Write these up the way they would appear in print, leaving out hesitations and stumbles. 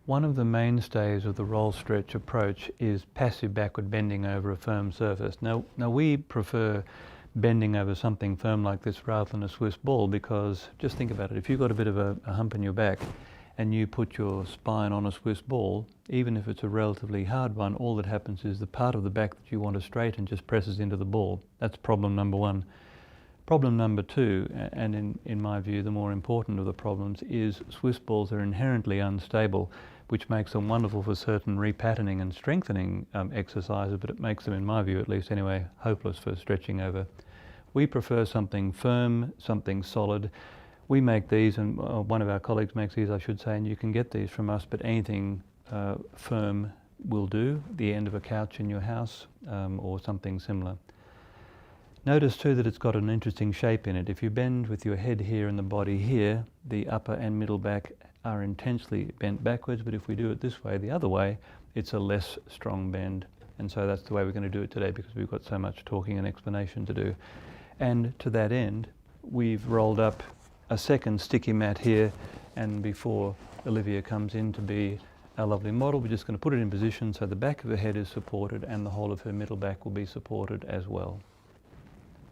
One of the mainstays of the roll stretch approach is passive backward bending over a firm surface. Now we prefer bending over something firm like this rather than a Swiss ball, because just think about it, if you've got a bit of a hump in your back and you put your spine on a Swiss ball, even if it's a relatively hard one, all that happens is the part of the back that you want to straighten just presses into the ball. That's problem number one. Problem number two, and in my view the more important of the problems, is Swiss balls are inherently unstable, which makes them wonderful for certain repatterning and strengthening exercises, but it makes them, in my view at least anyway, hopeless for stretching over. We prefer something firm, something solid. We make these, and one of our colleagues makes these, I should say, and you can get these from us, but anything firm will do, the end of a couch in your house or something similar. Notice too that it's got an interesting shape in it. If you bend with your head here and the body here, the upper and middle back are intensely bent backwards, but if we do it this way, the other way, it's a less strong bend. And so that's the way we're going to do it today, because we've got so much talking and explanation to do. And to that end, we've rolled up a second sticky mat here, and before Olivia comes in to be our lovely model, we're just going to put it in position so the back of her head is supported and the whole of her middle back will be supported as well.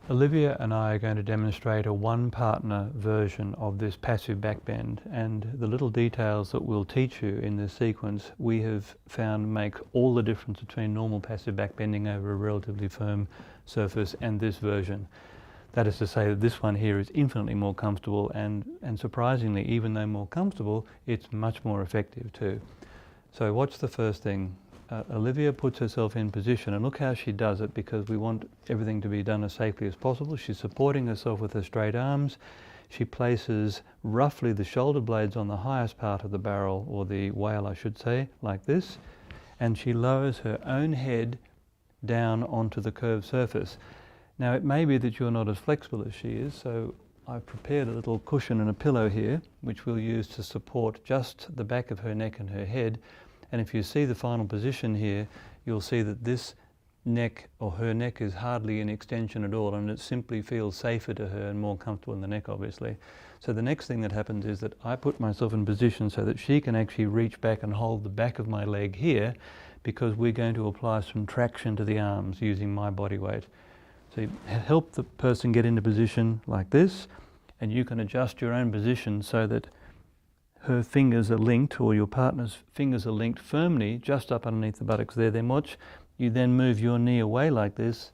Olivia and I are going to demonstrate a one-partner version of this passive back bend, and the little details that we'll teach you in this sequence we have found make all the difference between normal passive back bending over a relatively firm surface and this version. That is to say that this one here is infinitely more comfortable, and surprisingly, even though more comfortable, it's much more effective too. So what's the first thing? Olivia puts herself in position, and look how she does it, because we want everything to be done as safely as possible. She's supporting herself with her straight arms. She places roughly the shoulder blades on the highest part of the barrel, or the whale I should say, like this, and she lowers her own head down onto the curved surface. Now it may be that you're not as flexible as she is, so I've prepared a little cushion and a pillow here, which we'll use to support just the back of her neck and her head. And if you see the final position here, you'll see that this neck, or her neck, is hardly in extension at all, and it simply feels safer to her and more comfortable in the neck, obviously. So the next thing that happens is that I put myself in position so that she can actually reach back and hold the back of my leg here, because we're going to apply some traction to the arms using my body weight. So you help the person get into position like this, and you can adjust your own position so that her fingers are linked, or your partner's fingers are linked firmly just up underneath the buttocks there. Then watch, you then move your knee away like this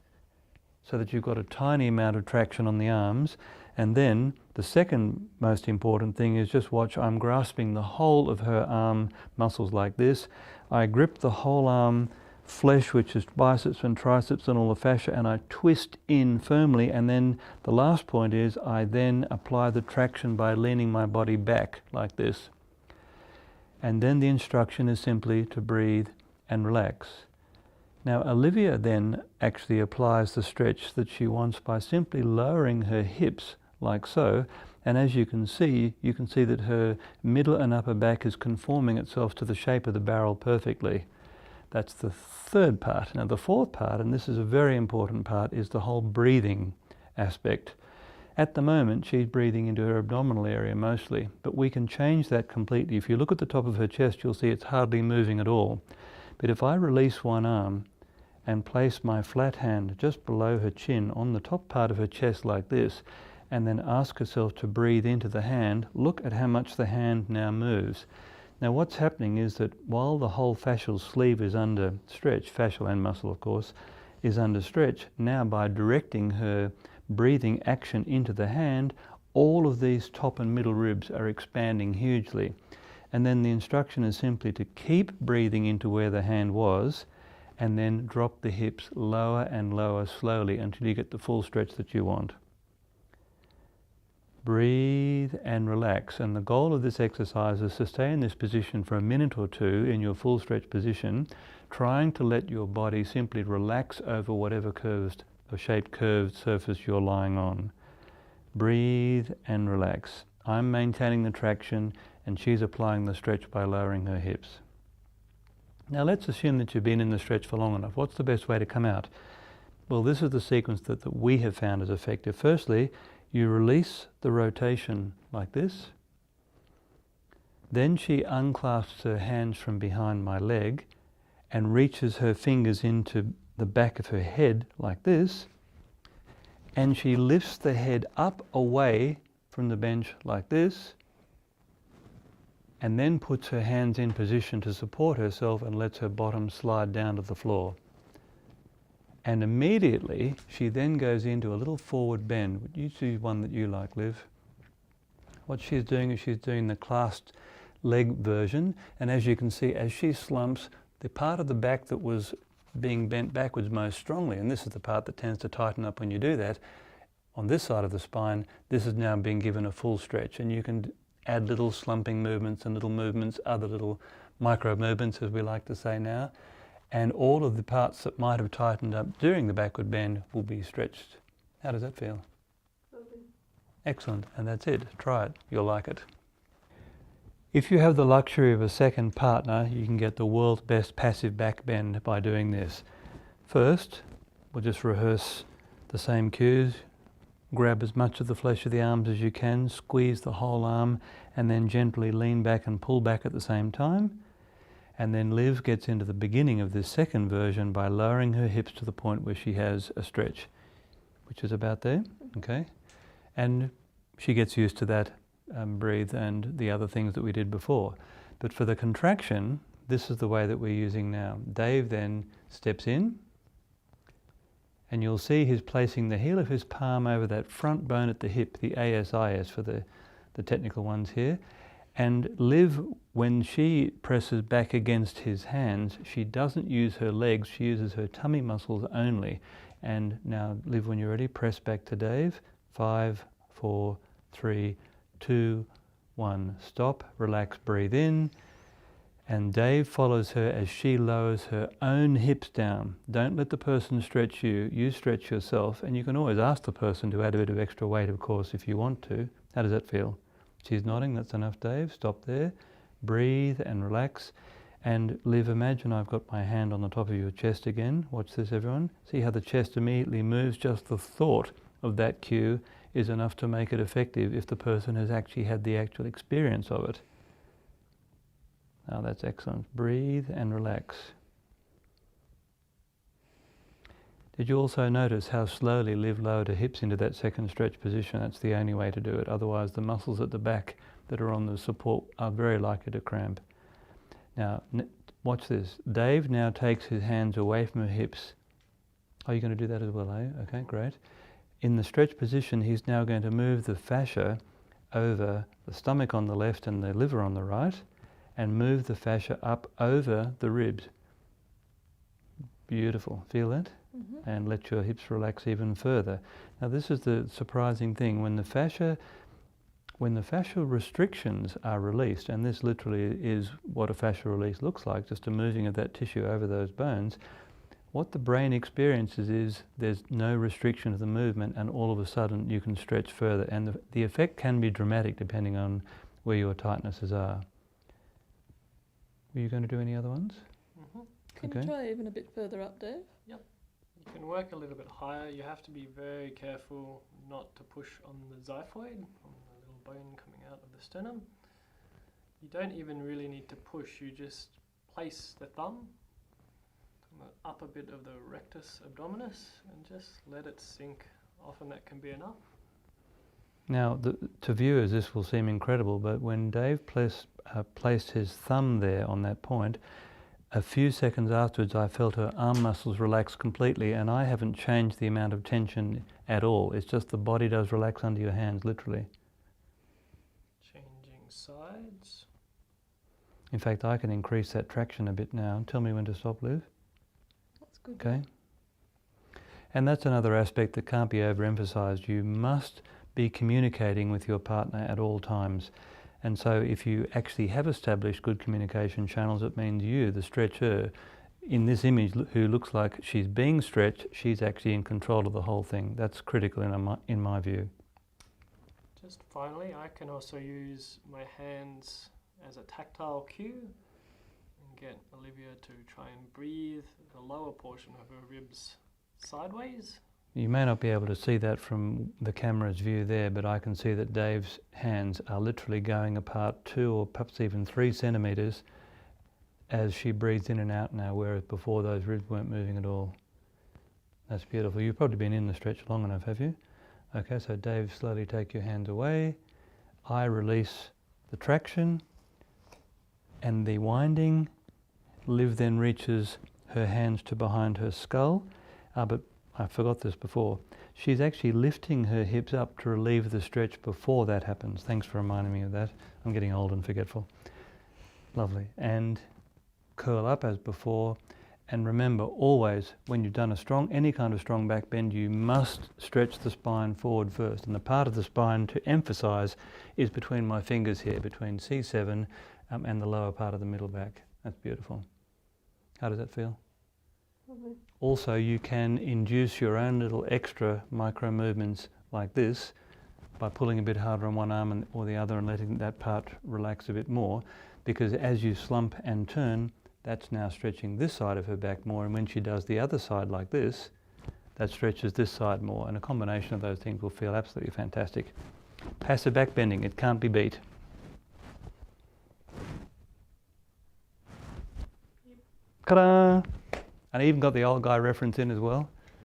so that you've got a tiny amount of traction on the arms. And then the second most important thing is just watch, I'm grasping the whole of her arm muscles like this. I grip the whole arm flesh, which is biceps and triceps and all the fascia, and I twist in firmly. And then the last point is I then apply the traction by leaning my body back like this. And then the instruction is simply to breathe and relax. Now Olivia then actually applies the stretch that she wants by simply lowering her hips like so, and as you can see that her middle and upper back is conforming itself to the shape of the barrel perfectly. That's the third part. Now the fourth part, and this is a very important part, is the whole breathing aspect. At the moment she's breathing into her abdominal area mostly, but we can change that completely. If you look at the top of her chest, you'll see it's hardly moving at all. But if I release one arm and place my flat hand just below her chin on the top part of her chest like this, and then ask herself to breathe into the hand, look at how much the hand now moves. Now what's happening is that while the whole fascial sleeve is under stretch, fascial and muscle of course, is under stretch, now by directing her breathing action into the hand, all of these top and middle ribs are expanding hugely. And then the instruction is simply to keep breathing into where the hand was, and then drop the hips lower and lower slowly until you get the full stretch that you want. Breathe and relax, and the goal of this exercise is to stay in this position for a minute or two in your full stretch position, trying to let your body simply relax over whatever curved or shaped curved surface you're lying on. Breathe and relax. I'm maintaining the traction and she's applying the stretch by lowering her hips. Now let's assume that you've been in the stretch for long enough. What's the best way to come out? Well, this is the sequence that we have found as effective. Firstly, you release the rotation like this, Then she unclasps her hands from behind my leg and reaches her fingers into the back of her head like this, and she lifts the head up away from the bench like this, and then puts her hands in position to support herself and lets her bottom slide down to the floor. And immediately she then goes into a little forward bend. You choose one that you like, Liv. What she's doing is she's doing the clasped leg version, and as you can see, as she slumps, the part of the back that was being bent backwards most strongly, and this is the part that tends to tighten up when you do that, on this side of the spine, this is now being given a full stretch, and you can add little slumping movements and little movements, other little micro movements as we like to say now, and all of the parts that might have tightened up during the backward bend will be stretched. How does that feel? Lovely. Excellent, and that's it. Try it, you'll like it. If you have the luxury of a second partner, you can get the world's best passive back bend by doing this. First, we'll just rehearse the same cues. Grab as much of the flesh of the arms as you can, squeeze the whole arm, and then gently lean back and pull back at the same time. And then Liv gets into the beginning of this second version by lowering her hips to the point where she has a stretch, which is about there, okay? And she gets used to that breathe and the other things that we did before. But for the contraction, this is the way that we're using now. Dave then steps in, and you'll see he's placing the heel of his palm over that front bone at the hip, the ASIS for the technical ones here. And Liv, when she presses back against his hands, she doesn't use her legs, she uses her tummy muscles only. And now, Liv, when you're ready, press back to Dave. 5, 4, 3, 2, 1. Stop, relax, breathe in. And Dave follows her as she lowers her own hips down. Don't let the person stretch you, you stretch yourself. And you can always ask the person to add a bit of extra weight, of course, if you want to. How does that feel? She's nodding, that's enough, Dave. Stop there, breathe and relax. And Liv, imagine I've got my hand on the top of your chest again. Watch this, everyone. See how the chest immediately moves? Just the thought of that cue is enough to make it effective if the person has actually had the actual experience of it. Now that's excellent. Breathe and relax. Did you also notice how slowly Liv lowered her hips into that second stretch position? That's the only way to do it. Otherwise, the muscles at the back that are on the support are very likely to cramp. Now, watch this. Dave now takes his hands away from her hips. Oh, you're going to do that as well, eh? Okay, great. In the stretch position, he's now going to move the fascia over the stomach on the left and the liver on the right, and move the fascia up over the ribs. Beautiful. Feel that? Mm-hmm. And let your hips relax even further. Now this is the surprising thing. When the fascia restrictions are released, and this literally is what a fascia release looks like, just a moving of that tissue over those bones, what the brain experiences is there's no restriction of the movement, and all of a sudden you can stretch further. And the effect can be dramatic depending on where your tightnesses are. Were you going to do any other ones? Mm-hmm. Can you try even a bit further up, Dave? Yep. You can work a little bit higher. You have to be very careful not to push on the xiphoid, on the little bone coming out of the sternum. You don't even really need to push. You just place the thumb on the upper bit of the rectus abdominis and just let it sink. Often that can be enough. Now, to viewers this will seem incredible, but when Dave placed his thumb there on that point, a few seconds afterwards I felt her arm muscles relax completely, and I haven't changed the amount of tension at all. It's just the body does relax under your hands, literally. Changing sides. In fact, I can increase that traction a bit now. Tell me when to stop, Liv. That's good. Okay. And that's another aspect that can't be overemphasized. You must be communicating with your partner at all times. And so if you actually have established good communication channels, it means you, the stretcher, in this image who looks like she's being stretched, she's actually in control of the whole thing. That's critical in my view. Just finally, I can also use my hands as a tactile cue and get Olivia to try and breathe the lower portion of her ribs sideways You may not be able to see that from the camera's view there, but I can see that Dave's hands are literally going apart 2 or perhaps even 3 centimetres as she breathes in and out now, whereas before those ribs weren't moving at all. That's beautiful. You've probably been in the stretch long enough, have you? Okay, so Dave, slowly take your hands away. I release the traction and the winding. Liv then reaches her hands to behind her skull, but I forgot this before. She's actually lifting her hips up to relieve the stretch before that happens. Thanks for reminding me of that. I'm getting old and forgetful. Lovely. And curl up as before. And remember, always, when you've done any kind of strong back bend, you must stretch the spine forward first. And the part of the spine to emphasize is between my fingers here, between C7 and the lower part of the middle back. That's beautiful. How does that feel? Lovely. Also, you can induce your own little extra micro movements like this by pulling a bit harder on one arm or the other and letting that part relax a bit more, because as you slump and turn, that's now stretching this side of her back more, and when she does the other side like this, that stretches this side more, and a combination of those things will feel absolutely fantastic. Passive back bending, it can't be beat. Ta-da! And I even got the old guy reference in as well.